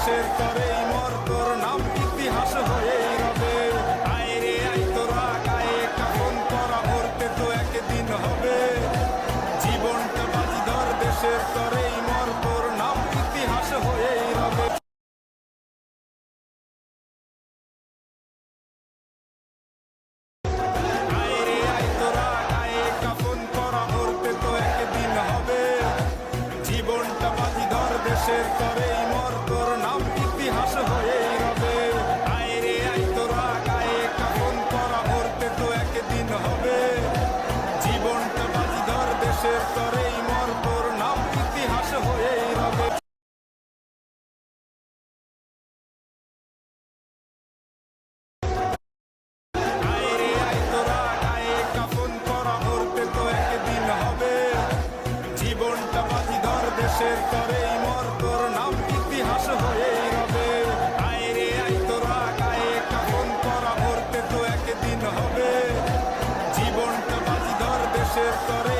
দেশের তরেই মর, তোর নাম ইতিহাস হয়েই রবে। আয় রে আয় তোরা গায়ে কাফন পরা, মরতে তো একদিন হবে। জীবনটা বাজি ধর, দেশের তরেই মর, তোর নাম ইতিহাস হয়েই রবে। আয় রে আয় তোরা গায়ে কাফন পরা, মরতে তো একদিন হবে। জীবনটা বাজি ধর, দেশের তরেই মর, তোর নাম ইতিহাস হয়েই রবে। আয় রে আয় তোরা গায়ে কাফন পরা, মরতে তো একদিন হবে। জীবনটা বাজি ধর, দেশের তরেই মর, তোর নাম ইতিহাস হয়েই রবে। আয় রে আয় তোরা গায়ে কাফন পরা, মরতে তো একদিন হবে। জীবনটা বাজি ধর, দেশের তরেই মর, তোর নাম ইতিহাস হয়েই রবে। আয় রে আয় তোরা গায়ে কাফন পরা, মরতে তো একদিন হবে। জীবনটা বাজি ধর, দেশের তরে